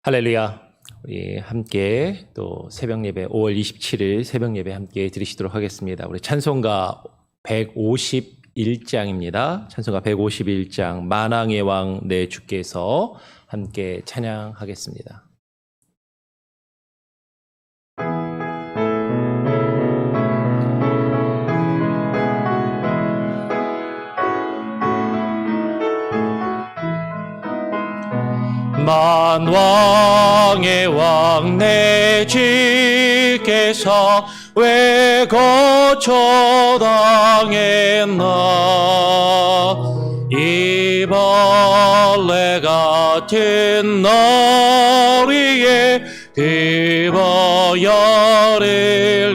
할렐루야. 우리 함께 또 새벽 예배 5월 27일 새벽 예배 함께 드리시도록 하겠습니다. 우리 찬송가 151장입니다. 찬송가 151장 만왕의 왕 내 주께서 함께 찬양하겠습니다. 만왕의 왕 내 주께서 왜 거처당했나. 이 벌레 같은 너리에 그 보혈을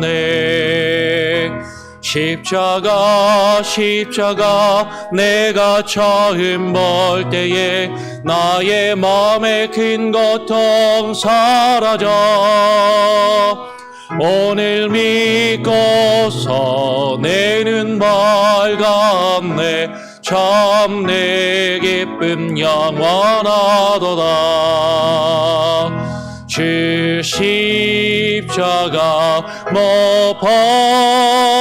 렸네. 십자가 내가 처음 볼 때에 나의 마음의 큰 고통 사라져. 오늘 믿고서 내 눈 밝았네. 참 내 기쁨 영원하도다. 주 십자가 못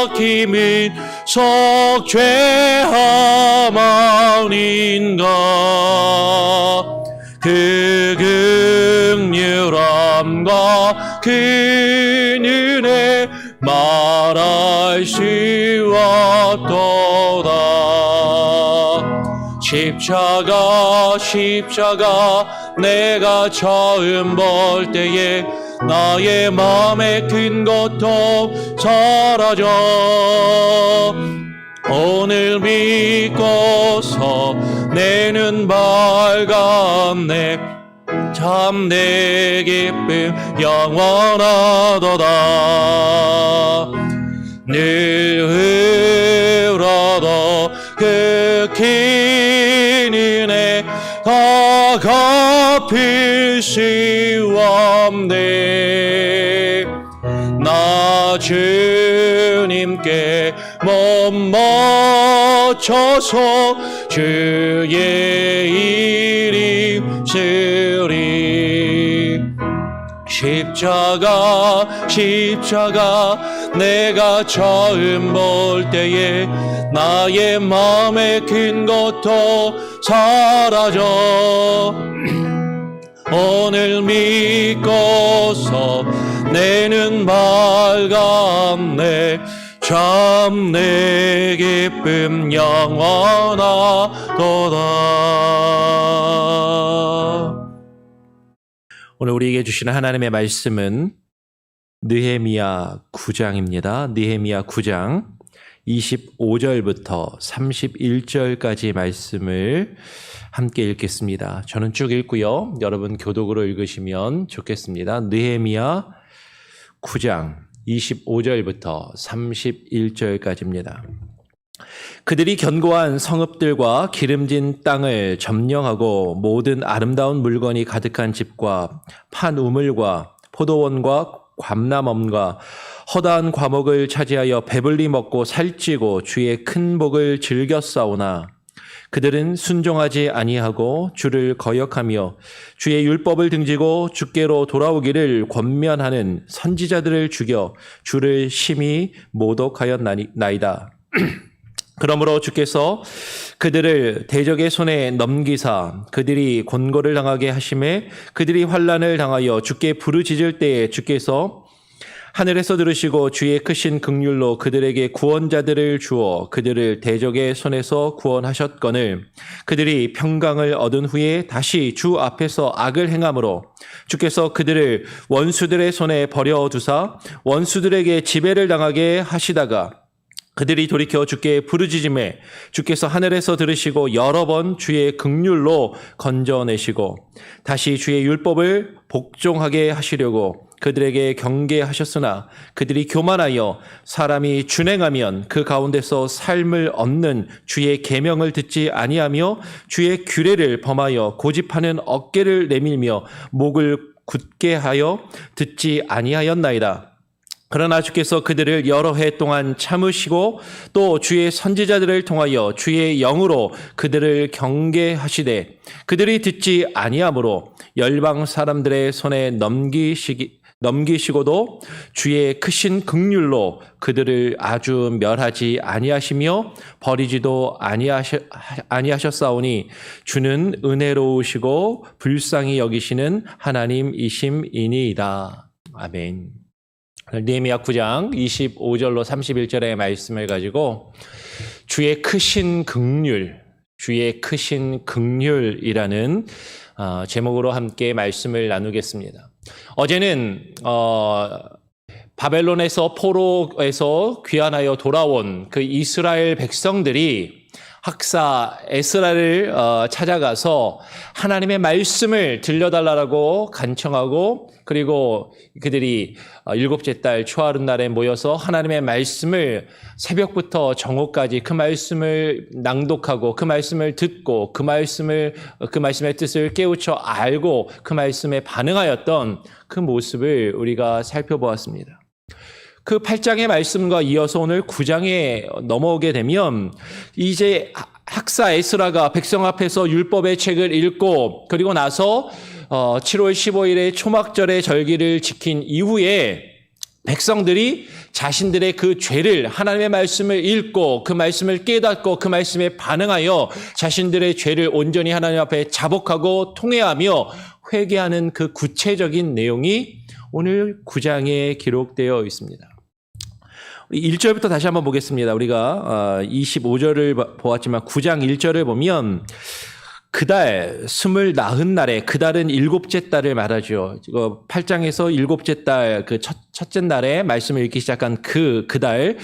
박힘은 속죄함 아닌가. 그 긍휼함과 그 은혜 말할 수 없도다. 십자가 내가 처음 볼 때에 나의 마음의 큰 고통 사라져. 오늘 믿고서 내 눈 밝았네. 참 내 기쁨 영원하도다. 늘 울어도 그 긴 은혜 다 갚을 수 없네. 나 주님께 몸 맞춰서 주의 이름 쓰리. 십자가 내가 처음 볼 때에 나의 마음의 큰 고통 사라져. 오늘 믿고서 내 눈 밝았네. 참 내 기쁨 영원하도다. 오늘 우리에게 주시는 하나님의 말씀은 느헤미야 9장입니다. 느헤미야 9장 25절부터 31절까지 말씀을 함께 읽겠습니다. 저는 쭉 읽고요. 여러분 교독으로 읽으시면 좋겠습니다. 느헤미야 9장 25절부터 31절까지입니다. 그들이 견고한 성읍들과 기름진 땅을 점령하고 모든 아름다운 물건이 가득한 집과 판 우물과 포도원과 감람원과 허다한 과목을 차지하여 배불리 먹고 살찌고 주의 큰 복을 즐겨 싸우나 그들은 순종하지 아니하고 주를 거역하며 주의 율법을 등지고 주께로 돌아오기를 권면하는 선지자들을 죽여 주를 심히 모독하였나이다. 그러므로 주께서 그들을 대적의 손에 넘기사 그들이 곤고를 당하게 하심에 그들이 환난을 당하여 주께 부르짖을 때에 주께서 하늘에서 들으시고 주의 크신 긍휼로 그들에게 구원자들을 주어 그들을 대적의 손에서 구원하셨거늘 그들이 평강을 얻은 후에 다시 주 앞에서 악을 행함으로 주께서 그들을 원수들의 손에 버려두사 원수들에게 지배를 당하게 하시다가 그들이 돌이켜 주께 부르짖음에 주께서 하늘에서 들으시고 여러 번 주의 긍휼로 건져내시고 다시 주의 율법을 복종하게 하시려고 그들에게 경계하셨으나 그들이 교만하여 사람이 준행하면 그 가운데서 삶을 얻는 주의 계명을 듣지 아니하며 주의 규례를 범하여 고집하는 어깨를 내밀며 목을 굳게 하여 듣지 아니하였나이다. 그러나 주께서 그들을 여러 해 동안 참으시고 또 주의 선지자들을 통하여 주의 영으로 그들을 경계하시되 그들이 듣지 아니하므로 열방 사람들의 손에 넘기시고도 주의 크신 긍휼로 그들을 아주 멸하지 아니하시며 버리지도 아니하셨사오니 주는 은혜로우시고 불쌍히 여기시는 하나님이심이니이다. 아멘. 느헤미야 9장 25절로 31절의 말씀을 가지고 주의 크신 긍휼이라는 제목으로 함께 말씀을 나누겠습니다. 어제는 바벨론에서 포로에서 귀환하여 돌아온 그 이스라엘 백성들이 학사 에스라를 찾아가서 하나님의 말씀을 들려달라고 간청하고 그리고 그들이 일곱째 달 초하룻날에 모여서 하나님의 말씀을 새벽부터 정오까지 그 말씀을 낭독하고 그 말씀을 듣고 그 말씀의 뜻을 깨우쳐 알고 그 말씀에 반응하였던 그 모습을 우리가 살펴보았습니다. 그 8장의 말씀과 이어서 오늘 9장에 넘어오게 되면 이제 학사 에스라가 백성 앞에서 율법의 책을 읽고 그리고 나서 7월 15일에 초막절의 절기를 지킨 이후에 백성들이 자신들의 그 죄를 하나님의 말씀을 읽고 그 말씀을 깨닫고 그 말씀에 반응하여 자신들의 죄를 온전히 하나님 앞에 자복하고 통회하며 회개하는 그 구체적인 내용이 오늘 9장에 기록되어 있습니다. 1절부터 다시 한번 보겠습니다. 우리가 25절을 보았지만 9장 1절을 보면 그달 스물 나흔 날에 그달은 일곱째 달을 말하죠. 8장에서 일곱째 달 그 첫째 날에 말씀을 읽기 시작한 그달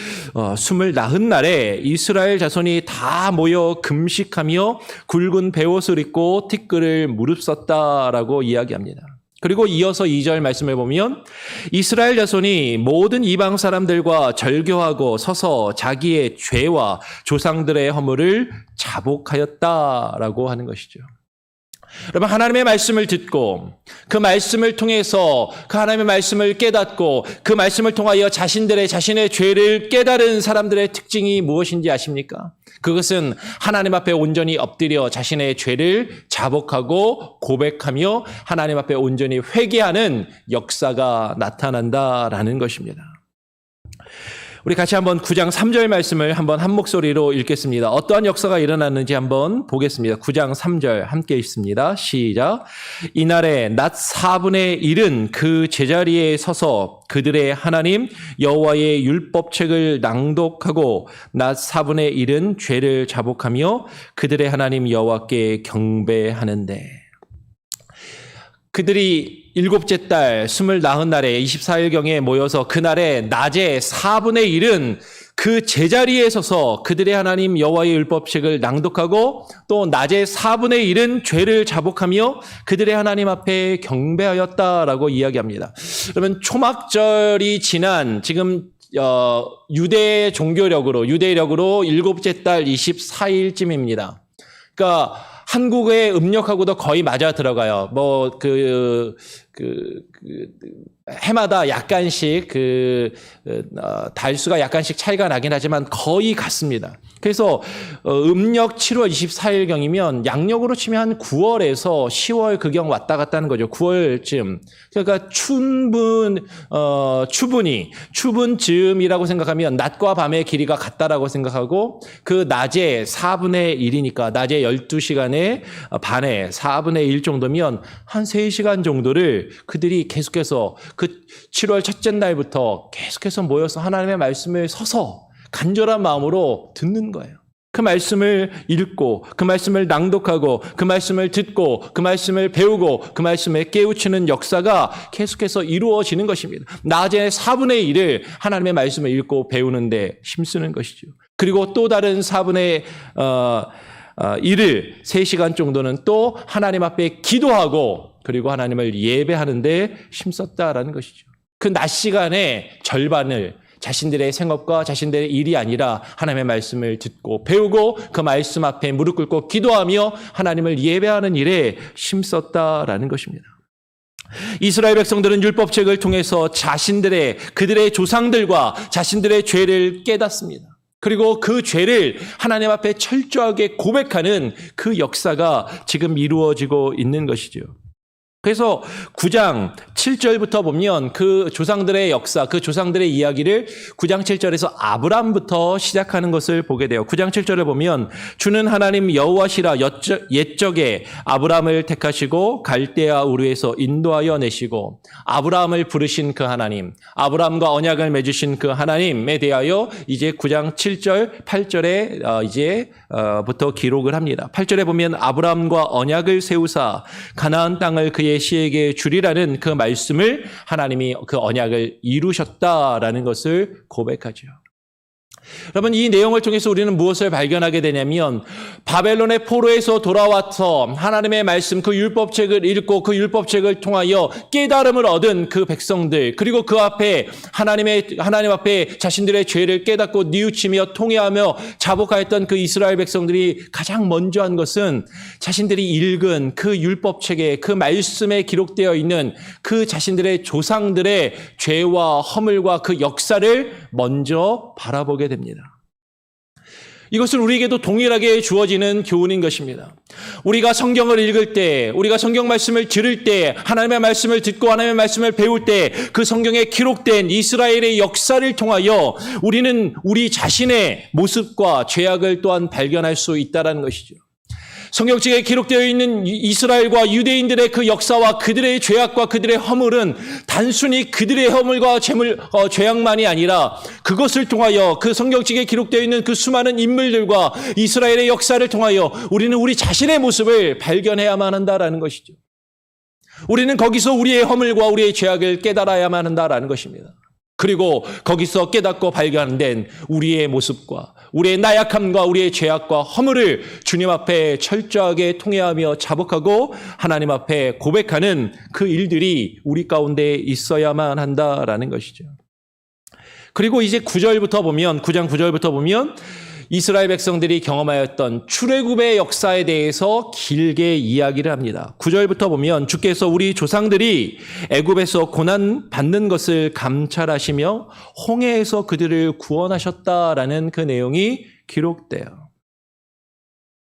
스물 나흔 날에 이스라엘 자손이 다 모여 금식하며 굵은 베옷을 입고 티끌을 무릅썼다라고 이야기합니다. 그리고 이어서 2절 말씀을 보면 이스라엘 자손이 모든 이방 사람들과 절교하고 서서 자기의 죄와 조상들의 허물을 자복하였다라고 하는 것이죠. 여러분, 하나님의 말씀을 듣고 그 말씀을 통해서 그 하나님의 말씀을 깨닫고 그 말씀을 통하여 자신의 죄를 깨달은 사람들의 특징이 무엇인지 아십니까? 그것은 하나님 앞에 온전히 엎드려 자신의 죄를 자복하고 고백하며 하나님 앞에 온전히 회개하는 역사가 나타난다라는 것입니다. 우리 같이 한번 9장 3절 말씀을 한번 한 목소리로 읽겠습니다. 어떠한 역사가 일어났는지 한번 보겠습니다. 9장 3절 함께 읽습니다. 시작. 이날에 낮 4분의 1은 그 제자리에 서서 그들의 하나님 여호와의 율법책을 낭독하고 낮 4분의 1은 죄를 자복하며 그들의 하나님 여호와께 경배하는데 그들이 일곱째 달 스물 나흔 날에 24일경에 모여서 그날에 낮에 4분의 1은 그 제자리에 서서 그들의 하나님 여호와의 율법책을 낭독하고 또 낮에 4분의 1은 죄를 자복하며 그들의 하나님 앞에 경배하였다라고 이야기합니다. 그러면 초막절이 지난 지금 유대 종교력으로 일곱째 달 24일쯤입니다. 그러니까 한국의 음력하고도 거의 맞아 들어가요. 해마다 약간씩 달수가 약간씩 차이가 나긴 하지만 거의 같습니다. 그래서 음력 7월 24일경이면 양력으로 치면 한 9월에서 10월 그경 왔다 갔다 하는 거죠. 9월쯤. 그러니까 추분쯤이라고 생각하면 낮과 밤의 길이가 같다라고 생각하고 그 낮에 4분의 1이니까 낮에 12시간에 반에 4분의 1 정도면 한 3시간 정도를 그들이 계속해서 그 7월 첫째 날부터 계속해서 모여서 하나님의 말씀을 서서 간절한 마음으로 듣는 거예요. 그 말씀을 읽고 그 말씀을 낭독하고 그 말씀을 듣고 그 말씀을 배우고 그 말씀에 깨우치는 역사가 계속해서 이루어지는 것입니다. 낮에 4분의 1을 하나님의 말씀을 읽고 배우는데 힘쓰는 것이죠. 그리고 또 다른 4분의 1을 3시간 정도는 또 하나님 앞에 기도하고 그리고 하나님을 예배하는데 힘썼다라는 것이죠. 그 낮 시간의 절반을 자신들의 생업과 자신들의 일이 아니라 하나님의 말씀을 듣고 배우고 그 말씀 앞에 무릎 꿇고 기도하며 하나님을 예배하는 일에 힘썼다라는 것입니다. 이스라엘 백성들은 율법책을 통해서 그들의 조상들과 자신들의 죄를 깨닫습니다. 그리고 그 죄를 하나님 앞에 철저하게 고백하는 그 역사가 지금 이루어지고 있는 것이죠. 그래서 9장 7절부터 보면 그 조상들의 역사, 그 조상들의 이야기를 9장 7절에서 아브람부터 시작하는 것을 보게 돼요. 9장 7절을 보면 주는 하나님 여호와시라 옛적에 아브람을 택하시고 갈대아 우르에서 인도하여 내시고 아브람을 부르신 그 하나님, 아브람과 언약을 맺으신 그 하나님에 대하여 이제 9장 7절, 8절에 부터 기록을 합니다. 8절에 보면 아브람과 언약을 세우사 가나안 땅을 그의 시에게 주리라는 그 말씀을 하나님이 그 언약을 이루셨다라는 것을 고백하죠. 여러분, 이 내용을 통해서 우리는 무엇을 발견하게 되냐면 바벨론의 포로에서 돌아와서 하나님의 말씀, 그 율법책을 읽고 그 율법책을 통하여 깨달음을 얻은 그 백성들, 그리고 그 앞에 하나님 앞에 자신들의 죄를 깨닫고 뉘우치며 통회하며 자복하였던 그 이스라엘 백성들이 가장 먼저 한 것은 자신들이 읽은 그 율법책에, 그 말씀에 기록되어 있는 그 자신들의 조상들의 죄와 허물과 그 역사를 먼저 바라보게 됩니다. 이것은 우리에게도 동일하게 주어지는 교훈인 것입니다. 우리가 성경을 읽을 때, 우리가 성경 말씀을 들을 때, 하나님의 말씀을 듣고 하나님의 말씀을 배울 때 그 성경에 기록된 이스라엘의 역사를 통하여 우리는 우리 자신의 모습과 죄악을 또한 발견할 수 있다는 것이죠. 성경책에 기록되어 있는 이스라엘과 유대인들의 그 역사와 그들의 죄악과 그들의 허물은 단순히 그들의 허물과 죄악만이 아니라 그것을 통하여 그 성경책에 기록되어 있는 그 수많은 인물들과 이스라엘의 역사를 통하여 우리는 우리 자신의 모습을 발견해야만 한다라는 것이죠. 우리는 거기서 우리의 허물과 우리의 죄악을 깨달아야만 한다라는 것입니다. 그리고 거기서 깨닫고 발견된 우리의 모습과 우리의 나약함과 우리의 죄악과 허물을 주님 앞에 철저하게 통회하며 자복하고 하나님 앞에 고백하는 그 일들이 우리 가운데 있어야만 한다라는 것이죠. 그리고 이제 9장 9절부터 보면 이스라엘 백성들이 경험하였던 출애굽의 역사에 대해서 길게 이야기를 합니다. 9절부터 보면 주께서 우리 조상들이 애굽에서 고난 받는 것을 감찰하시며 홍해에서 그들을 구원하셨다라는 그 내용이 기록돼요.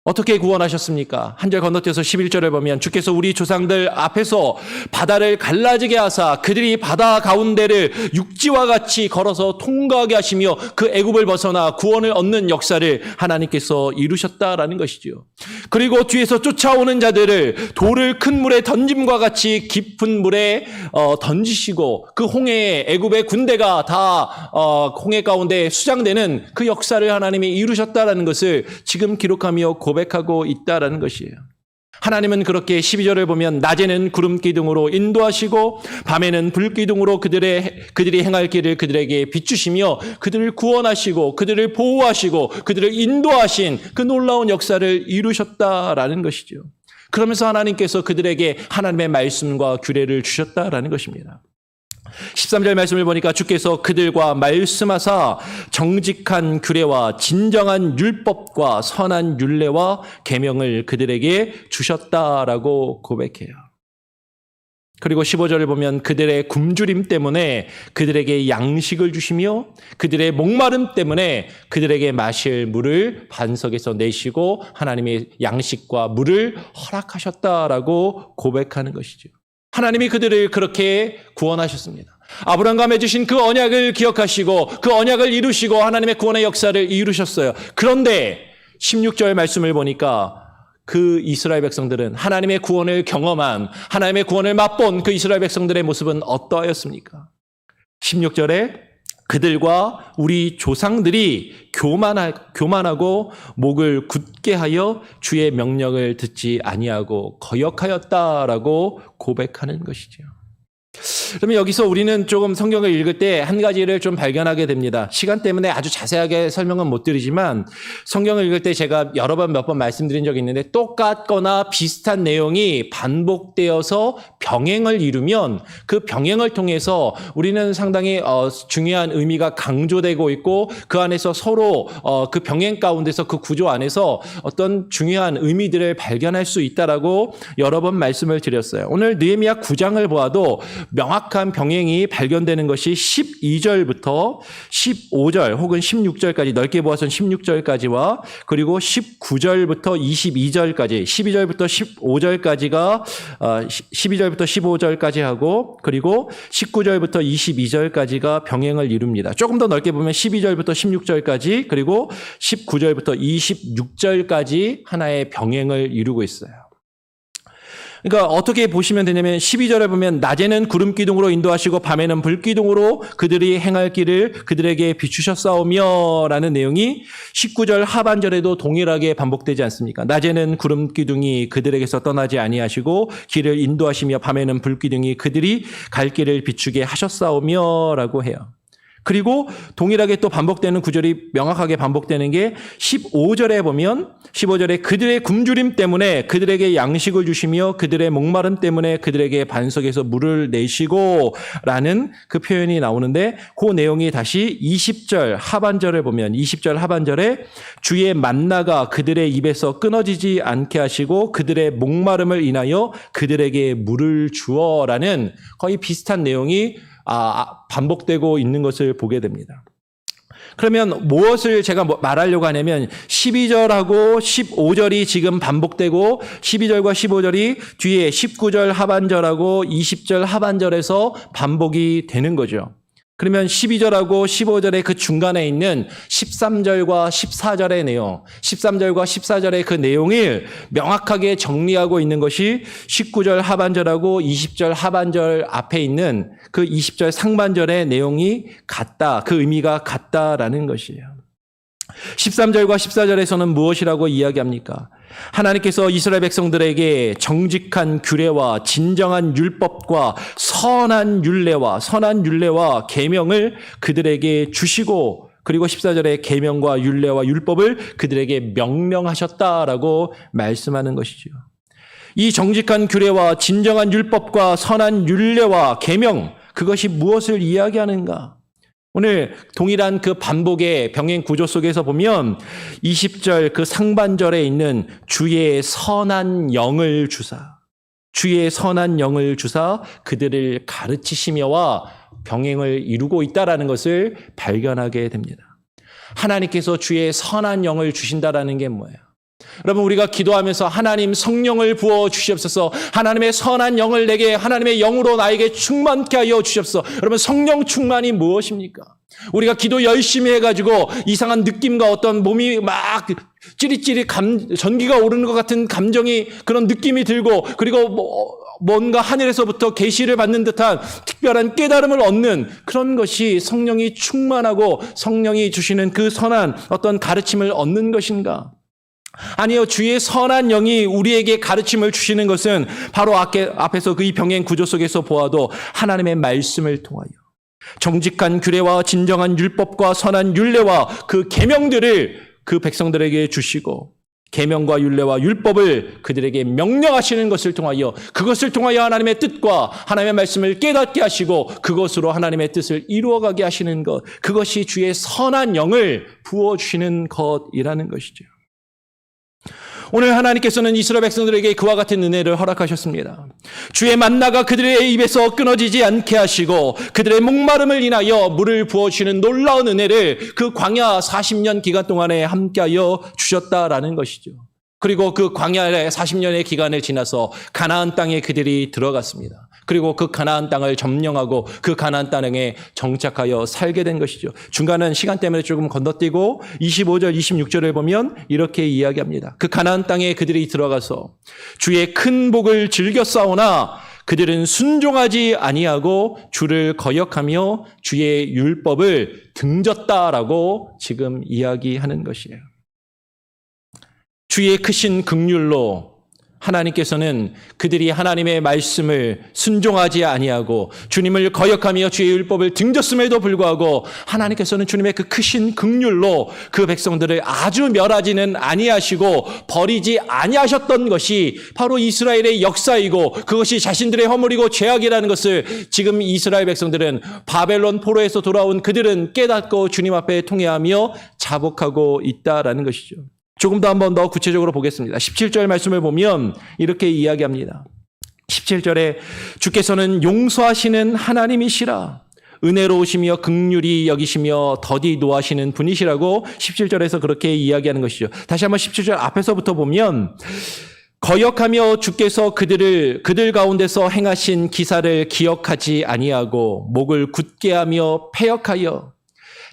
어떻게 구원하셨습니까? 한 절 건너뛰어서 11절을 보면 주께서 우리 조상들 앞에서 바다를 갈라지게 하사 그들이 바다 가운데를 육지와 같이 걸어서 통과하게 하시며 그 애굽을 벗어나 구원을 얻는 역사를 하나님께서 이루셨다라는 것이죠. 그리고 뒤에서 쫓아오는 자들을 돌을 큰 물에 던짐과 같이 깊은 물에 던지시고 그 홍해에 애굽의 군대가 다 홍해 가운데 수장되는 그 역사를 하나님이 이루셨다라는 것을 지금 기록하며 고백하고 있다라는 것이에요. 하나님은 그렇게 12절을 보면 낮에는 구름 기둥으로 인도하시고 밤에는 불 기둥으로 그들이 행할 길을 그들에게 비추시며 그들을 구원하시고 그들을 보호하시고 그들을 인도하신 그 놀라운 역사를 이루셨다라는 것이죠. 그러면서 하나님께서 그들에게 하나님의 말씀과 규례를 주셨다라는 것입니다. 13절 말씀을 보니까 주께서 그들과 말씀하사 정직한 규례와 진정한 율법과 선한 율례와 계명을 그들에게 주셨다라고 고백해요. 그리고 15절을 보면 그들의 굶주림 때문에 그들에게 양식을 주시며 그들의 목마름 때문에 그들에게 마실 물을 반석에서 내시고 하나님의 양식과 물을 허락하셨다라고 고백하는 것이죠. 하나님이 그들을 그렇게 구원하셨습니다. 아브라함과 맺으신 그 언약을 기억하시고 그 언약을 이루시고 하나님의 구원의 역사를 이루셨어요. 그런데 16절 말씀을 보니까 그 이스라엘 백성들은 하나님의 구원을 경험한, 하나님의 구원을 맛본 그 이스라엘 백성들의 모습은 어떠하였습니까? 16절에 그들과 우리 조상들이 교만하고 목을 굳게 하여 주의 명령을 듣지 아니하고 거역하였다라고 고백하는 것이죠. 그러면 여기서 우리는 조금 성경을 읽을 때 한 가지를 좀 발견하게 됩니다. 시간 때문에 아주 자세하게 설명은 못 드리지만 성경을 읽을 때 제가 여러 번 몇 번 말씀드린 적이 있는데 똑같거나 비슷한 내용이 반복되어서 병행을 이루면 그 병행을 통해서 우리는 상당히 중요한 의미가 강조되고 있고 그 안에서 서로 그 병행 가운데서 그 구조 안에서 어떤 중요한 의미들을 발견할 수 있다라고 여러 번 말씀을 드렸어요. 오늘 느헤미야 9장을 보아도 명확한 병행이 발견되는 것이 12절부터 15절 혹은 16절까지 넓게 보아서는 16절까지와 그리고 19절부터 22절까지 12절부터 15절까지가 12절부터 15절까지 하고 그리고 19절부터 22절까지가 병행을 이룹니다. 조금 더 넓게 보면 12절부터 16절까지 그리고 19절부터 26절까지 하나의 병행을 이루고 있어요. 그러니까 어떻게 보시면 되냐면 12절에 보면 낮에는 구름 기둥으로 인도하시고 밤에는 불 기둥으로 그들이 행할 길을 그들에게 비추셨사오며 라는 내용이 19절 하반절에도 동일하게 반복되지 않습니까? 낮에는 구름 기둥이 그들에게서 떠나지 아니하시고 길을 인도하시며 밤에는 불 기둥이 그들이 갈 길을 비추게 하셨사오며 라고 해요. 그리고 동일하게 또 반복되는 구절이 명확하게 반복되는 게 15절에 보면 15절에 그들의 굶주림 때문에 그들에게 양식을 주시며 그들의 목마름 때문에 그들에게 반석에서 물을 내시고 라는 그 표현이 나오는데 그 내용이 다시 20절 하반절에 보면 20절 하반절에 주의 만나가 그들의 입에서 끊어지지 않게 하시고 그들의 목마름을 인하여 그들에게 물을 주어 라는 거의 비슷한 내용이 반복되고 있는 것을 보게 됩니다. 그러면 무엇을 제가 말하려고 하냐면 12절하고 15절이 지금 반복되고 12절과 15절이 뒤에 19절 하반절하고 20절 하반절에서 반복이 되는 거죠. 그러면 12절하고 15절의 그 중간에 있는 13절과 14절의 내용, 13절과 14절의 그 내용을 명확하게 정리하고 있는 것이 19절 하반절하고 20절 하반절 앞에 있는 그 20절 상반절의 내용이 같다, 그 의미가 같다라는 것이에요. 13절과 14절에서는 무엇이라고 이야기합니까? 하나님께서 이스라엘 백성들에게 정직한 규례와 진정한 율법과 선한 율례와 계명을 그들에게 주시고 그리고 14절에 계명과 율례와 율법을 그들에게 명령하셨다라고 말씀하는 것이죠. 이 정직한 규례와 진정한 율법과 선한 율례와 계명 그것이 무엇을 이야기하는가? 오늘 동일한 그 반복의 병행 구조 속에서 보면 20절 그 상반절에 있는 주의 선한 영을 주사 그들을 가르치시며와 병행을 이루고 있다라는 것을 발견하게 됩니다. 하나님께서 주의 선한 영을 주신다라는 게 뭐예요? 여러분 우리가 기도하면서 하나님 성령을 부어 주시옵소서 하나님의 선한 영을 내게 하나님의 영으로 나에게 충만케 하여 주시옵소서. 여러분 성령 충만이 무엇입니까? 우리가 기도 열심히 해가지고 이상한 느낌과 어떤 몸이 막 찌릿찌릿 전기가 오르는 것 같은 감정이 그런 느낌이 들고 그리고 뭔가 하늘에서부터 계시를 받는 듯한 특별한 깨달음을 얻는 그런 것이 성령이 충만하고 성령이 주시는 그 선한 어떤 가르침을 얻는 것인가? 아니요. 주의 선한 영이 우리에게 가르침을 주시는 것은 바로 앞에서 그 이 병행 구조 속에서 보아도 하나님의 말씀을 통하여 정직한 규례와 진정한 율법과 선한 율례와 그 계명들을 그 백성들에게 주시고 계명과 율례와 율법을 그들에게 명령하시는 것을 통하여 그것을 통하여 하나님의 뜻과 하나님의 말씀을 깨닫게 하시고 그것으로 하나님의 뜻을 이루어가게 하시는 것 그것이 주의 선한 영을 부어주시는 것이라는 것이죠. 오늘 하나님께서는 이스라엘 백성들에게 그와 같은 은혜를 허락하셨습니다. 주의 만나가 그들의 입에서 끊어지지 않게 하시고 그들의 목마름을 인하여 물을 부어주시는 놀라운 은혜를 그 광야 40년 기간 동안에 함께하여 주셨다라는 것이죠. 그리고 그 광야의 40년의 기간을 지나서 가나안 땅에 그들이 들어갔습니다. 그리고 그 가나안 땅을 점령하고 그 가나안 땅에 정착하여 살게 된 것이죠. 중간은 시간 때문에 조금 건너뛰고 25절, 26절을 보면 이렇게 이야기합니다. 그 가나안 땅에 그들이 들어가서 주의 큰 복을 즐겨 싸우나 그들은 순종하지 아니하고 주를 거역하며 주의 율법을 등졌다라고 지금 이야기하는 것이에요. 주의 크신 긍휼로 하나님께서는 그들이 하나님의 말씀을 순종하지 아니하고 주님을 거역하며 주의 율법을 등졌음에도 불구하고 하나님께서는 주님의 그 크신 긍휼로 그 백성들을 아주 멸하지는 아니하시고 버리지 아니하셨던 것이 바로 이스라엘의 역사이고 그것이 자신들의 허물이고 죄악이라는 것을 지금 이스라엘 백성들은 바벨론 포로에서 돌아온 그들은 깨닫고 주님 앞에 통회하며 자복하고 있다라는 것이죠. 조금 더 한번 더 구체적으로 보겠습니다. 17절 말씀을 보면 이렇게 이야기합니다. 17절에 주께서는 용서하시는 하나님이시라. 은혜로우시며 긍휼히 여기시며 더디 노하시는 분이시라고 17절에서 그렇게 이야기하는 것이죠. 다시 한번 17절 앞에서부터 보면 거역하며 주께서 그들 가운데서 행하신 기사를 기억하지 아니하고 목을 굳게 하며 패역하여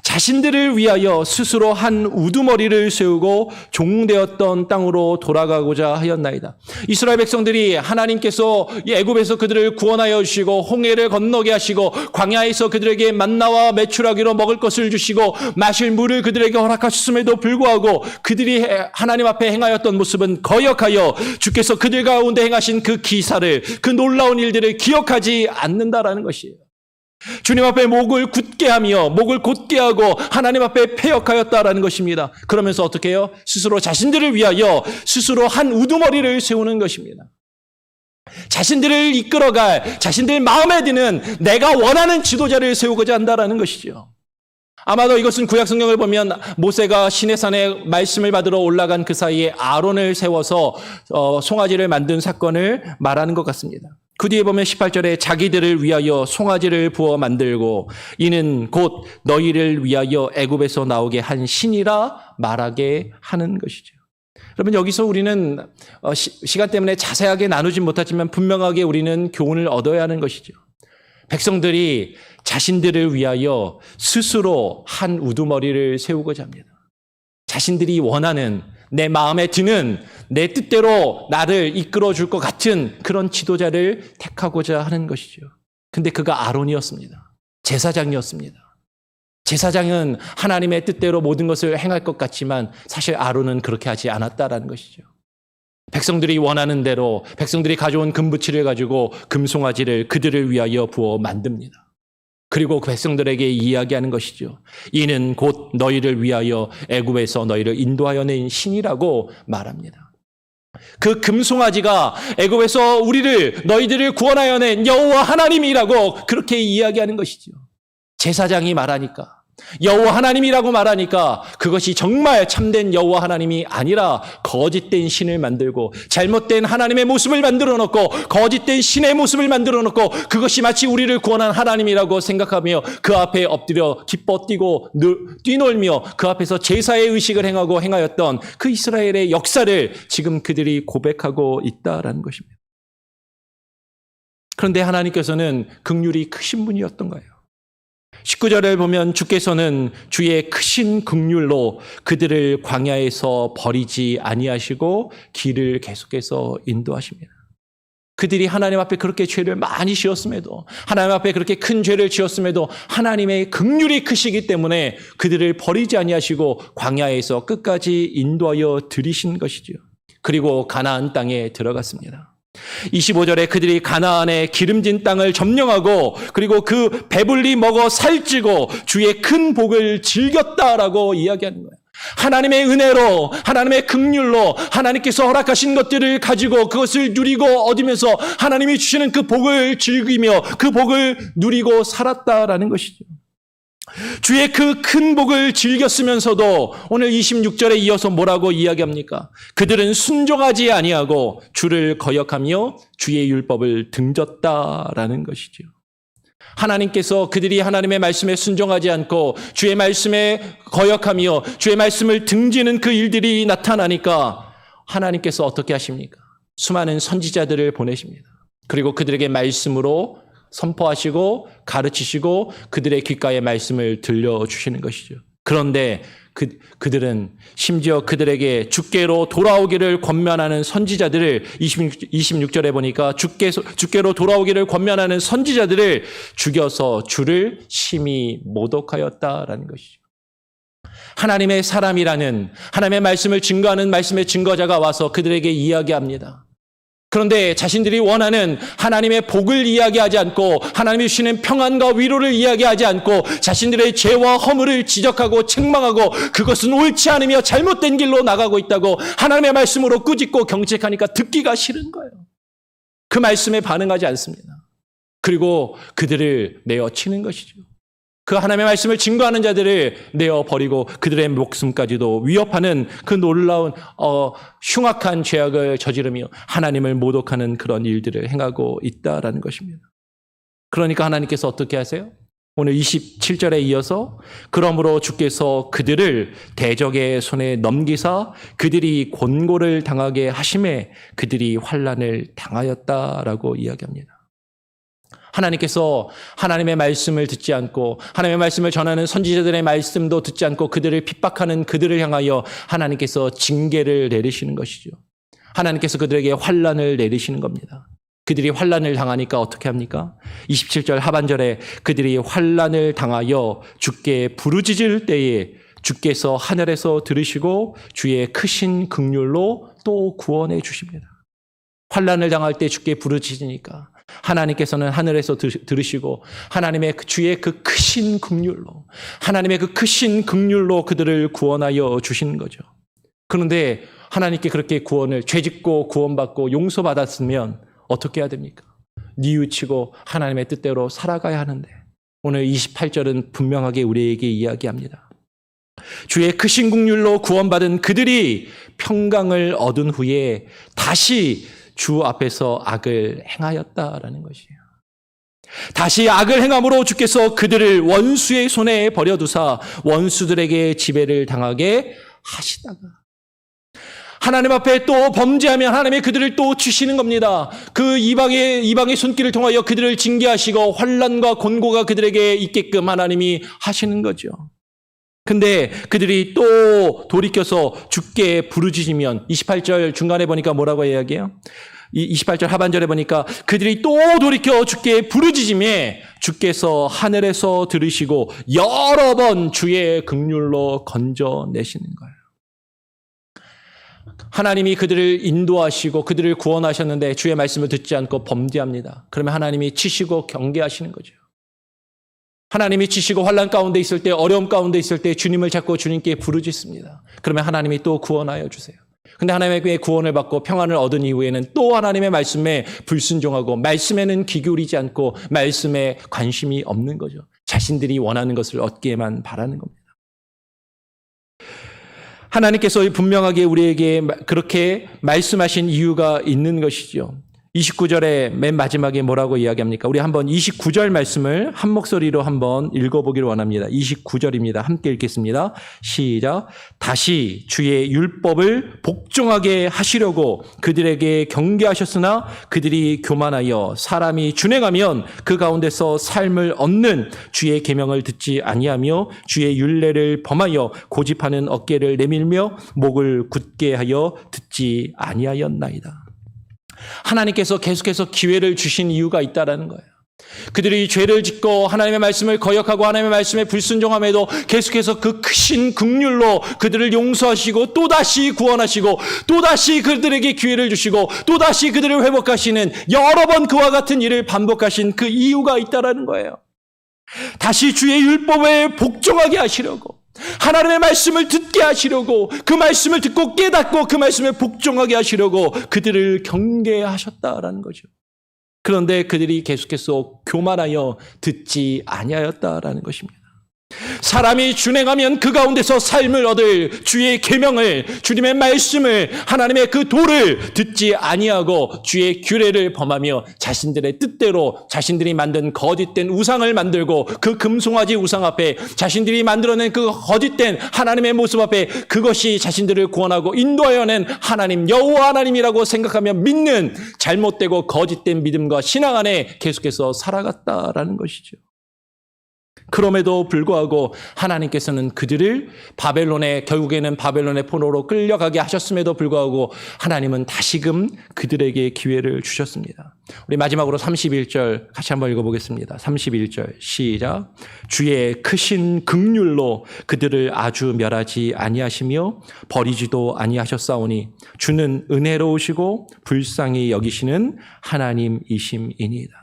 자신들을 위하여 스스로 한 우두머리를 세우고 종되었던 땅으로 돌아가고자 하였나이다. 이스라엘 백성들이 하나님께서 애굽에서 그들을 구원하여 주시고 홍해를 건너게 하시고 광야에서 그들에게 만나와 메추라기로 먹을 것을 주시고 마실 물을 그들에게 허락하셨음에도 불구하고 그들이 하나님 앞에 행하였던 모습은 거역하여 주께서 그들 가운데 행하신 그 기사를, 그 놀라운 일들을 기억하지 않는다라는 것이에요. 주님 앞에 목을 굳게 하며 목을 곧게 하고 하나님 앞에 패역하였다라는 것입니다. 그러면서 어떻게 해요? 스스로 자신들을 위하여 스스로 한 우두머리를 세우는 것입니다. 자신들을 이끌어갈, 자신들 마음에 드는 내가 원하는 지도자를 세우고자 한다라는 것이죠. 아마도 이것은 구약 성경을 보면 모세가 시내산에 말씀을 받으러 올라간 그 사이에 아론을 세워서 송아지를 만든 사건을 말하는 것 같습니다. 그 뒤에 보면 18절에 자기들을 위하여 송아지를 부어 만들고 이는 곧 너희를 위하여 애굽에서 나오게 한 신이라 말하게 하는 것이죠. 여러분, 여기서 우리는 시간 때문에 자세하게 나누진 못하지만 분명하게 우리는 교훈을 얻어야 하는 것이죠. 백성들이 자신들을 위하여 스스로 한 우두머리를 세우고자 합니다. 자신들이 원하는, 내 마음에 드는, 내 뜻대로 나를 이끌어 줄 것 같은 그런 지도자를 택하고자 하는 것이죠. 근데 그가 아론이었습니다. 제사장이었습니다. 제사장은 하나님의 뜻대로 모든 것을 행할 것 같지만 사실 아론은 그렇게 하지 않았다라는 것이죠. 백성들이 원하는 대로 백성들이 가져온 금부치를 가지고 금송아지를 그들을 위하여 부어 만듭니다. 그리고 그 백성들에게 이야기하는 것이죠. 이는 곧 너희를 위하여 애굽에서 너희를 인도하여 낸 신이라고 말합니다. 그 금송아지가 애굽에서 너희들을 구원하여 낸 여호와 하나님이라고 그렇게 이야기하는 것이죠. 제사장이 말하니까, 여호와 하나님이라고 말하니까 그것이 정말 참된 여호와 하나님이 아니라 거짓된 신을 만들고 잘못된 하나님의 모습을 만들어 놓고 거짓된 신의 모습을 만들어 놓고 그것이 마치 우리를 구원한 하나님이라고 생각하며 그 앞에 엎드려 기뻐 뛰놀며 그 앞에서 제사의 의식을 행하였던 그 이스라엘의 역사를 지금 그들이 고백하고 있다라는 것입니다. 그런데 하나님께서는 긍휼이 크신 분이었던 거예요. 19절을 보면 주께서는 주의 크신 긍휼로 그들을 광야에서 버리지 아니하시고 길을 계속해서 인도하십니다. 그들이 하나님 앞에 그렇게 죄를 많이 지었음에도, 하나님 앞에 그렇게 큰 죄를 지었음에도 하나님의 긍휼이 크시기 때문에 그들을 버리지 아니하시고 광야에서 끝까지 인도하여 들이신 것이죠. 그리고 가나안 땅에 들어갔습니다. 25절에 그들이 가나안의 기름진 땅을 점령하고 그리고 그 배불리 먹어 살찌고 주의 큰 복을 즐겼다라고 이야기하는 거예요. 하나님의 은혜로, 하나님의 긍휼로 하나님께서 허락하신 것들을 가지고 그것을 누리고 얻으면서 하나님이 주시는 그 복을 즐기며 그 복을 누리고 살았다라는 것이죠. 주의 그 큰 복을 즐겼으면서도 오늘 26절에 이어서 뭐라고 이야기합니까? 그들은 순종하지 아니하고 주를 거역하며 주의 율법을 등졌다라는 것이죠. 하나님께서 그들이 하나님의 말씀에 순종하지 않고 주의 말씀에 거역하며 주의 말씀을 등지는 그 일들이 나타나니까 하나님께서 어떻게 하십니까? 수많은 선지자들을 보내십니다. 그리고 그들에게 말씀으로 선포하시고 가르치시고 그들의 귓가에 말씀을 들려주시는 것이죠. 그런데 그들은 심지어 그들에게 주께로 돌아오기를 권면하는 선지자들을 26절에 보니까 주께로 돌아오기를 권면하는 선지자들을 죽여서 주를 심히 모독하였다라는 것이죠. 하나님의 사람이라는 하나님의 말씀을 증거하는 말씀의 증거자가 와서 그들에게 이야기합니다. 그런데 자신들이 원하는 하나님의 복을 이야기하지 않고 하나님이 주시는 평안과 위로를 이야기하지 않고 자신들의 죄와 허물을 지적하고 책망하고 그것은 옳지 않으며 잘못된 길로 나가고 있다고 하나님의 말씀으로 꾸짖고 경책하니까 듣기가 싫은 거예요. 그 말씀에 반응하지 않습니다. 그리고 그들을 내어치는 것이죠. 그 하나님의 말씀을 증거하는 자들을 내어버리고 그들의 목숨까지도 위협하는 그 놀라운 흉악한 죄악을 저지르며 하나님을 모독하는 그런 일들을 행하고 있다라는 것입니다. 그러니까 하나님께서 어떻게 하세요? 오늘 27절에 이어서 그러므로 주께서 그들을 대적의 손에 넘기사 그들이 곤고를 당하게 하심에 그들이 환난을 당하였다라고 이야기합니다. 하나님께서 하나님의 말씀을 듣지 않고 하나님의 말씀을 전하는 선지자들의 말씀도 듣지 않고 그들을 핍박하는 그들을 향하여 하나님께서 징계를 내리시는 것이죠. 하나님께서 그들에게 환난을 내리시는 겁니다. 그들이 환난을 당하니까 어떻게 합니까? 27절 하반절에 그들이 환난을 당하여 주께 부르짖을 때에 주께서 하늘에서 들으시고 주의 크신 긍휼로 또 구원해 주십니다. 환난을 당할 때 주께 부르짖으니까 하나님께서는 하늘에서 들으시고 하나님의 주의 그 크신 긍휼로 하나님의 그 크신 긍휼로 그들을 구원하여 주시는 거죠. 그런데 하나님께 그렇게 구원을 죄짓고 구원받고 용서받았으면 어떻게 해야 됩니까? 뉘우치고 하나님의 뜻대로 살아가야 하는데 오늘 28절은 분명하게 우리에게 이야기합니다. 주의 크신 긍휼로 구원받은 그들이 평강을 얻은 후에 다시 주 앞에서 악을 행하였다라는 것이에요. 다시 악을 행함으로 주께서 그들을 원수의 손에 버려두사 원수들에게 지배를 당하게 하시다가 하나님 앞에 또 범죄하면 하나님이 그들을 또 치시는 겁니다. 그 이방의 손길을 통하여 그들을 징계하시고 환난과 곤고가 그들에게 있게끔 하나님이 하시는 거죠. 근데 그들이 또 돌이켜서 주께 부르짖으면 28절 중간에 보니까 뭐라고 이야기해요? 28절 하반절에 보니까 그들이 또 돌이켜 주께 부르짖음에 주께서 하늘에서 들으시고 여러 번 주의 긍휼로 건져내시는 거예요. 하나님이 그들을 인도하시고 그들을 구원하셨는데 주의 말씀을 듣지 않고 범죄합니다. 그러면 하나님이 치시고 경계하시는 거죠. 하나님이 치시고 환난 가운데 있을 때 어려움 가운데 있을 때 주님을 찾고 주님께 부르짖습니다. 그러면 하나님이 또 구원하여 주세요. 근데 하나님의 구원을 받고 평안을 얻은 이후에는 또 하나님의 말씀에 불순종하고 말씀에는 귀 기울이지 않고 말씀에 관심이 없는 거죠. 자신들이 원하는 것을 얻기에만 바라는 겁니다. 하나님께서 분명하게 우리에게 그렇게 말씀하신 이유가 있는 것이죠. 29절에 맨 마지막에 뭐라고 이야기합니까? 우리 한번 29절 말씀을 한 목소리로 한번 읽어보기를 원합니다. 29절입니다. 함께 읽겠습니다. 시작. 다시 주의 율법을 복종하게 하시려고 그들에게 경계하셨으나 그들이 교만하여 사람이 준행하면 그 가운데서 삶을 얻는 주의 계명을 듣지 아니하며 주의 율례를 범하여 고집하는 어깨를 내밀며 목을 굳게 하여 듣지 아니하였나이다. 하나님께서 계속해서 기회를 주신 이유가 있다라는 거예요. 그들이 죄를 짓고 하나님의 말씀을 거역하고 하나님의 말씀에 불순종함에도 계속해서 그 크신 긍휼로 그들을 용서하시고 또다시 구원하시고 또다시 그들에게 기회를 주시고 또다시 그들을 회복하시는 여러 번 그와 같은 일을 반복하신 그 이유가 있다라는 거예요. 다시 주의 율법에 복종하게 하시려고 하나님의 말씀을 듣게 하시려고 그 말씀을 듣고 깨닫고 그 말씀에 복종하게 하시려고 그들을 경계하셨다라는 거죠. 그런데 그들이 계속해서 교만하여 듣지 아니하였다라는 것입니다. 사람이 준행하면 그 가운데서 삶을 얻을 주의 계명을 주님의 말씀을 하나님의 그 도를 듣지 아니하고 주의 규례를 범하며 자신들의 뜻대로 자신들이 만든 거짓된 우상을 만들고 그 금송아지 우상 앞에 자신들이 만들어낸 그 거짓된 하나님의 모습 앞에 그것이 자신들을 구원하고 인도하여낸 하나님 여호와 하나님이라고 생각하며 믿는 잘못되고 거짓된 믿음과 신앙 안에 계속해서 살아갔다라는 것이죠. 그럼에도 불구하고 하나님께서는 그들을 결국에는 바벨론의 포로로 끌려가게 하셨음에도 불구하고 하나님은 다시금 그들에게 기회를 주셨습니다. 우리 마지막으로 31절 같이 한번 읽어보겠습니다. 31절 시작. 주의 크신 긍휼로 그들을 아주 멸하지 아니하시며 버리지도 아니하셨사오니 주는 은혜로우시고 불쌍히 여기시는 하나님이심이니이다.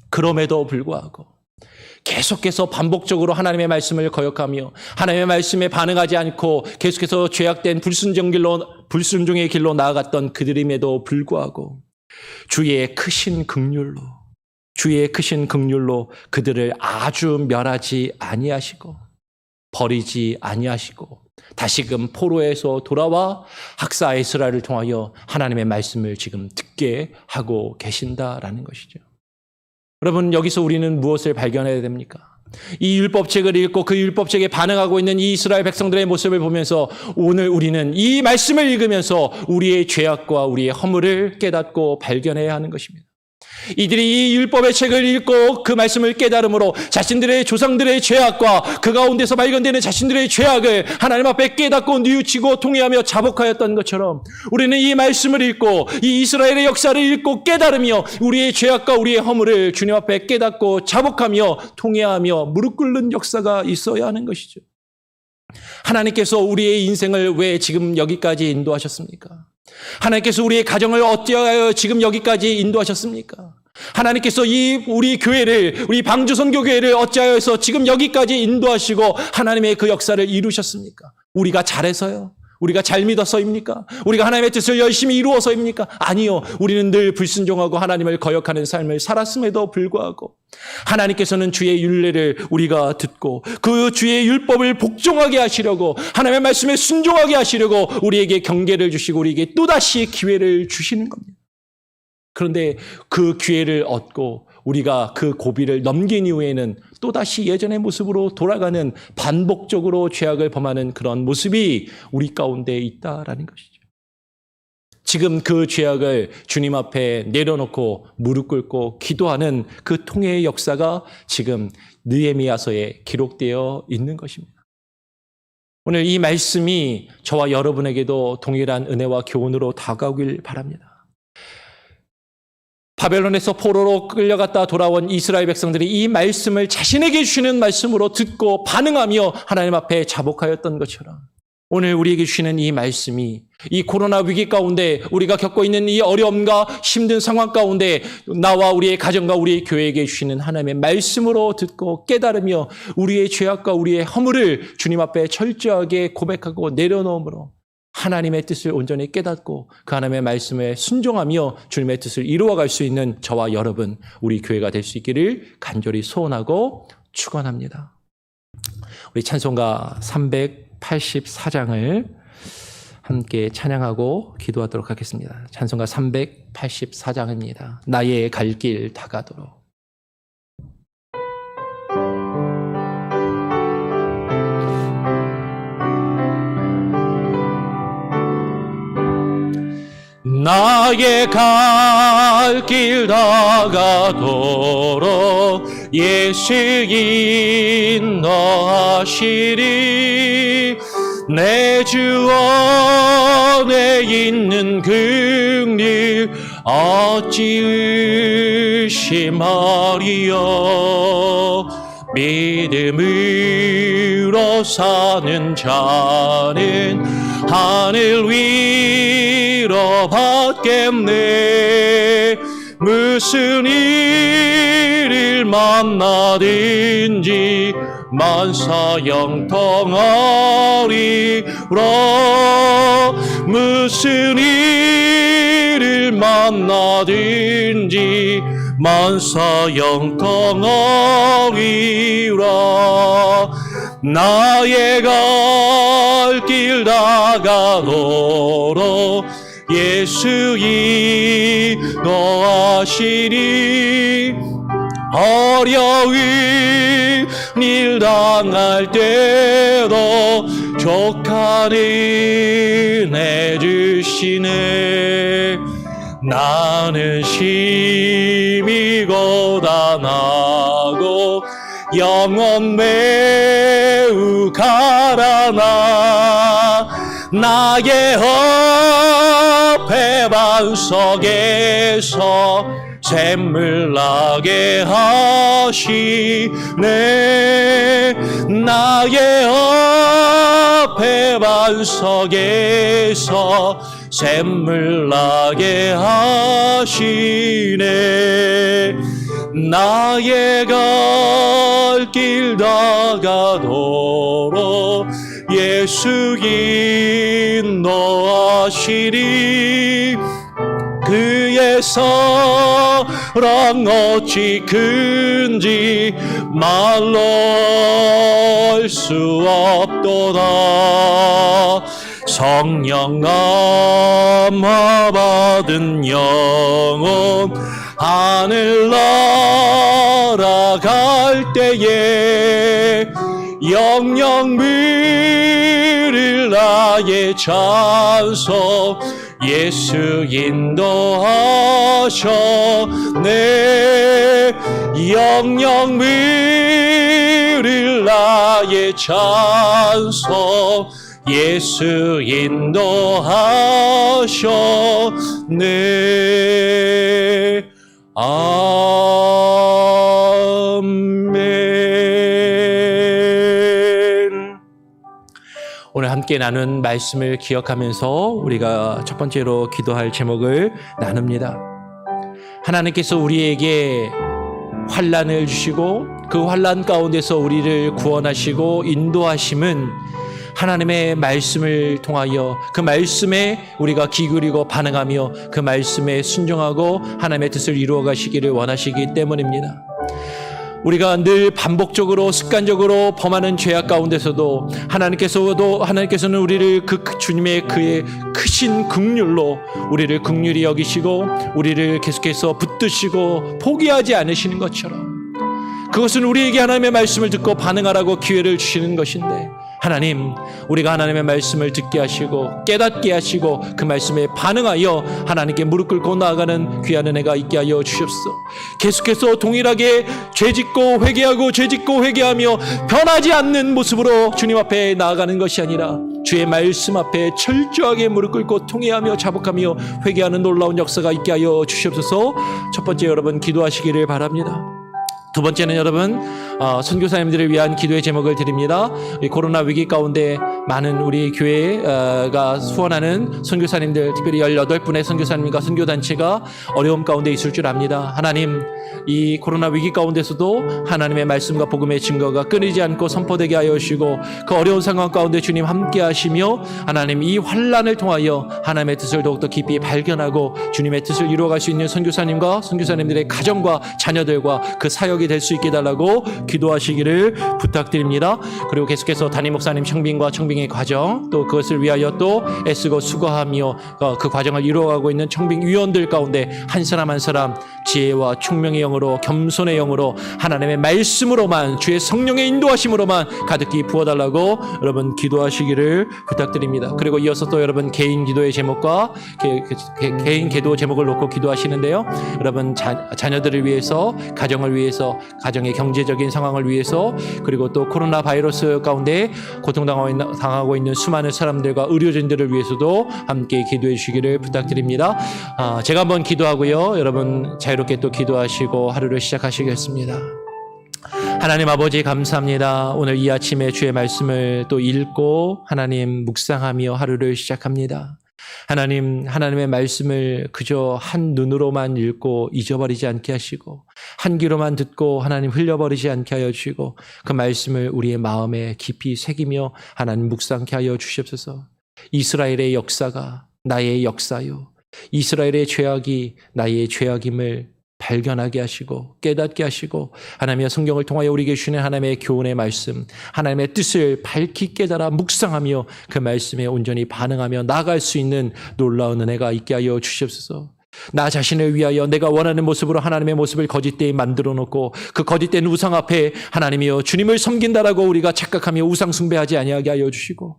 그럼에도 불구하고 계속해서 반복적으로 하나님의 말씀을 거역하며 하나님의 말씀에 반응하지 않고 계속해서 죄악된 불순종의 길로 나아갔던 그들임에도 불구하고 주의 크신 긍휼로 그들을 아주 멸하지 아니하시고 버리지 아니하시고 다시금 포로에서 돌아와 학사 에스라를 통하여 하나님의 말씀을 지금 듣게 하고 계신다라는 것이죠. 여러분, 여기서 우리는 무엇을 발견해야 됩니까? 이 율법책을 읽고 그 율법책에 반응하고 있는 이 이스라엘 백성들의 모습을 보면서 오늘 우리는 이 말씀을 읽으면서 우리의 죄악과 우리의 허물을 깨닫고 발견해야 하는 것입니다. 이들이 이 율법의 책을 읽고 그 말씀을 깨달음으로 자신들의 조상들의 죄악과 그 가운데서 발견되는 자신들의 죄악을 하나님 앞에 깨닫고 뉘우치고 통회하며 자복하였던 것처럼 우리는 이 말씀을 읽고 이 이스라엘의 역사를 읽고 깨달으며 우리의 죄악과 우리의 허물을 주님 앞에 깨닫고 자복하며 통회하며 무릎 꿇는 역사가 있어야 하는 것이죠. 하나님께서 우리의 인생을 왜 지금 여기까지 인도하셨습니까? 하나님께서 우리의 가정을 어찌하여 지금 여기까지 인도하셨습니까? 하나님께서 우리 교회를, 우리 방주선교교회를 어찌하여서 지금 여기까지 인도하시고 하나님의 그 역사를 이루셨습니까? 우리가 잘해서요? 우리가 잘 믿어서입니까? 우리가 하나님의 뜻을 열심히 이루어서입니까? 아니요. 우리는 늘 불순종하고 하나님을 거역하는 삶을 살았음에도 불구하고 하나님께서는 주의 율례를 우리가 듣고 그 주의 율법을 복종하게 하시려고 하나님의 말씀에 순종하게 하시려고 우리에게 경계를 주시고 우리에게 또다시 기회를 주시는 겁니다. 그런데 그 기회를 얻고 우리가 그 고비를 넘긴 이후에는 또다시 예전의 모습으로 돌아가는 반복적으로 죄악을 범하는 그런 모습이 우리 가운데 있다라는 것이죠. 지금 그 죄악을 주님 앞에 내려놓고 무릎 꿇고 기도하는 그 통회의 역사가 지금 느헤미야서에 기록되어 있는 것입니다. 오늘 이 말씀이 저와 여러분에게도 동일한 은혜와 교훈으로 다가오길 바랍니다. 바벨론에서 포로로 끌려갔다 돌아온 이스라엘 백성들이 이 말씀을 자신에게 주시는 말씀으로 듣고 반응하며 하나님 앞에 자복하였던 것처럼 오늘 우리에게 주시는 이 말씀이 이 코로나 위기 가운데 우리가 겪고 있는 이 어려움과 힘든 상황 가운데 나와 우리의 가정과 우리의 교회에게 주시는 하나님의 말씀으로 듣고 깨달으며 우리의 죄악과 우리의 허물을 주님 앞에 철저하게 고백하고 내려놓음으로 하나님의 뜻을 온전히 깨닫고 그 하나님의 말씀에 순종하며 주님의 뜻을 이루어갈 수 있는 저와 여러분, 우리 교회가 될 수 있기를 간절히 소원하고 축원합니다. 우리 찬송가 384장을 함께 찬양하고 기도하도록 하겠습니다. 찬송가 384장입니다. 나의 갈 길 다가도록. 나의 갈 길 다가도록 예수 인도하시리 내 주 안에 있는 긍휼 어찌 의심하리요 믿음으로 사는 자는 하늘 위로 받겠네 무슨 일을 만나든지 만사 영통하리라 무슨 일을 만나든지 만사 영통하리라 나의 갈 길 다가도록 예수 인도하시니 어려운 일 당할 때도 족한 은혜 주시네 나는 심히 고단하고 영혼 매우 가라나 나의 허패 반석에서 샘물 나게 하시네 나의 허패 반석에서 샘물 나게 하시네 나의 갈 길 다가도록 예수 인도하시리 그의 사랑 어찌 큰지 말로 알 수 없도다 성령 감화 받은 영혼 하늘 날아갈 때에 영영 누릴 나의 찬송 예수 인도하셨네 영영 누릴 나의 찬송 예수 인도하셨네 아멘. 오늘 함께 나눈 말씀을 기억하면서 우리가 첫 번째로 기도할 제목을 나눕니다. 하나님께서 우리에게 환난을 주시고 그 환난 가운데서 우리를 구원하시고 인도하심은 하나님의 말씀을 통하여 그 말씀에 우리가 기울이고 반응하며 그 말씀에 순종하고 하나님의 뜻을 이루어 가시기를 원하시기 때문입니다. 우리가 늘 반복적으로 습관적으로 범하는 죄악 가운데서도 하나님께서는 우리를 그 주님의 그의 크신 긍휼로 우리를 긍휼히 여기시고 우리를 계속해서 붙드시고 포기하지 않으시는 것처럼 그것은 우리에게 하나님의 말씀을 듣고 반응하라고 기회를 주시는 것인데 하나님 우리가 하나님의 말씀을 듣게 하시고 깨닫게 하시고 그 말씀에 반응하여 하나님께 무릎 꿇고 나아가는 귀한 은혜가 있게 하여 주시옵소서. 계속해서 동일하게 죄짓고 회개하고 죄짓고 회개하며 변하지 않는 모습으로 주님 앞에 나아가는 것이 아니라 주의 말씀 앞에 철저하게 무릎 꿇고 통회하며 자복하며 회개하는 놀라운 역사가 있게 하여 주시옵소서. 첫 번째 여러분 기도하시기를 바랍니다. 두 번째는 여러분 선교사님들을 위한 기도의 제목을 드립니다. 코로나 위기 가운데 많은 우리 교회가 후원하는 선교사님들 특별히 18분의 선교사님과 선교단체가 어려움 가운데 있을 줄 압니다. 하나님 이 코로나 위기 가운데서도 하나님의 말씀과 복음의 증거가 끊이지 않고 선포되게 하여 주시고 그 어려운 상황 가운데 주님 함께 하시며 하나님 이 환난을 통하여 하나님의 뜻을 더욱더 깊이 발견하고 주님의 뜻을 이루어갈 수 있는 선교사님과 선교사님들의 가정과 자녀들과 그 사역이 될 수 있게 해달라고 기도하시기를 부탁드립니다. 그리고 계속해서 담임 목사님 청빙과 청빙의 과정 또 그것을 위하여 또 애쓰고 수고하며 그 과정을 이루어가고 있는 청빙위원들 가운데 한 사람 한 사람 지혜와 총명의 영으로 겸손의 영으로 하나님의 말씀으로만 주의 성령의 인도하심으로만 가득히 부어달라고 여러분 기도하시기를 부탁드립니다. 그리고 이어서 또 여러분 개인 기도의 제목과 개인 기도 제목을 놓고 기도하시는데요. 여러분 자녀들을 위해서 가정을 위해서 가정의 경제적인 상황을 위해서 그리고 또 코로나 바이러스 가운데 고통당하고 있는 수많은 사람들과 의료진들을 위해서도 함께 기도해 주시기를 부탁드립니다. 제가 한번 기도하고요. 여러분 자유롭게 또 기도하시고 하루를 시작하시겠습니다. 하나님 아버지 감사합니다. 오늘 이 아침에 주의 말씀을 또 읽고 하나님 묵상하며 하루를 시작합니다. 하나님, 하나님의 말씀을 그저 한 눈으로만 읽고 잊어버리지 않게 하시고 한 귀로만 듣고 하나님 흘려버리지 않게 하여 주시고 그 말씀을 우리의 마음에 깊이 새기며 하나님 묵상케 하여 주시옵소서. 이스라엘의 역사가 나의 역사요. 이스라엘의 죄악이 나의 죄악임을 발견하게 하시고 깨닫게 하시고 하나님의 성경을 통하여 우리에게 주시는 하나님의 교훈의 말씀 하나님의 뜻을 밝히 깨달아 묵상하며 그 말씀에 온전히 반응하며 나아갈 수 있는 놀라운 은혜가 있게 하여 주시옵소서. 나 자신을 위하여 내가 원하는 모습으로 하나님의 모습을 거짓되이 만들어 놓고 그 거짓된 우상 앞에 하나님이여 주님을 섬긴다라고 우리가 착각하며 우상 숭배하지 아니하게 하여 주시고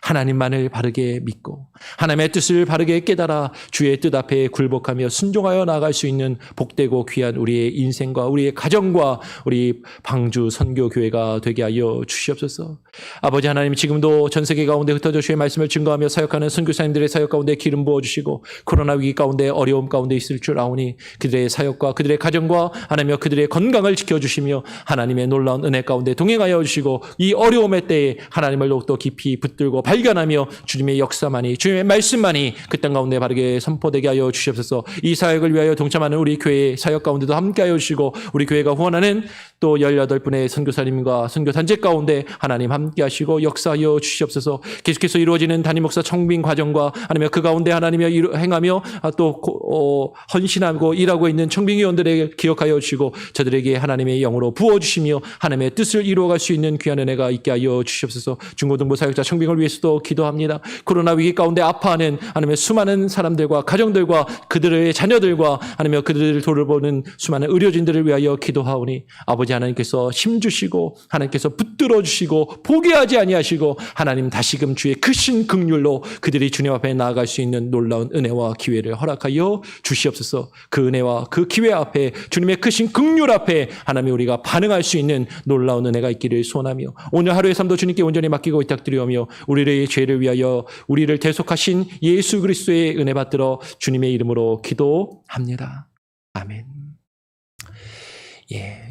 하나님만을 바르게 믿고 하나님의 뜻을 바르게 깨달아 주의 뜻 앞에 굴복하며 순종하여 나아갈 수 있는 복되고 귀한 우리의 인생과 우리의 가정과 우리 방주 선교교회가 되게 하여 주시옵소서. 아버지 하나님, 지금도 전 세계 가운데 흩어져 주의 말씀을 증거하며 사역하는 선교사님들의 사역 가운데 기름 부어주시고 코로나 위기 가운데 어려움 가운데 있을 줄 아오니 그들의 사역과 그들의 가정과 하나님여 그들의 건강을 지켜주시며 하나님의 놀라운 은혜 가운데 동행하여 주시고 이 어려움의 때에 하나님을 더욱더 깊이 붙들고 발견하며 주님의 역사만이, 주님의 말씀만이 그 땅 가운데 바르게 선포되게 하여 주시옵소서. 이 사역을 위하여 동참하는 우리 교회의 사역 가운데도 함께 하여 주시고 우리 교회가 후원하는 또 18분의 선교사님과 선교단체 가운데 하나님 함께 하시고 역사하여 주시옵소서. 계속해서 이루어지는 담임 목사 청빙 과정과 아니면 그 가운데 하나님의 행하며 또 헌신하고 일하고 있는 청빙위원들에게 기억하여 주시고 저들에게 하나님의 영으로 부어주시며 하나님의 뜻을 이루어갈 수 있는 귀한 은혜가 있게 하여 주시옵소서. 중고등부 사역자 청빙을 위해서도 기도합니다. 코로나 위기 가운데 아파하는 하나님의 수많은 사람들과 가정들과 그들의 자녀들과 하나님의 그들을 돌보는 수많은 의료진들을 위하여 기도하오니 아버지 하나님께서 힘주시고 하나님께서 붙들어 주시고 포기하지 아니하시고 하나님 다시금 주의 크신 긍휼로 그들이 주님 앞에 나아갈 수 있는 놀라운 은혜와 기회를 허락하여 주시옵소서. 그 은혜와 그 기회 앞에 주님의 크신 긍휼 앞에 하나님 우리가 반응할 수 있는 놀라운 은혜가 있기를 소원하며 오늘 하루의 삶도 주님께 온전히 맡기고 부탁드리오며 우리의 죄를 위하여 우리를 대속하신 예수 그리스도의 은혜 받들어 주님의 이름으로 기도합니다. 아멘.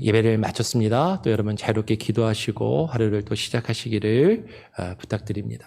예배를 마쳤습니다. 또 여러분 자유롭게 기도하시고 하루를 또 시작하시기를 부탁드립니다.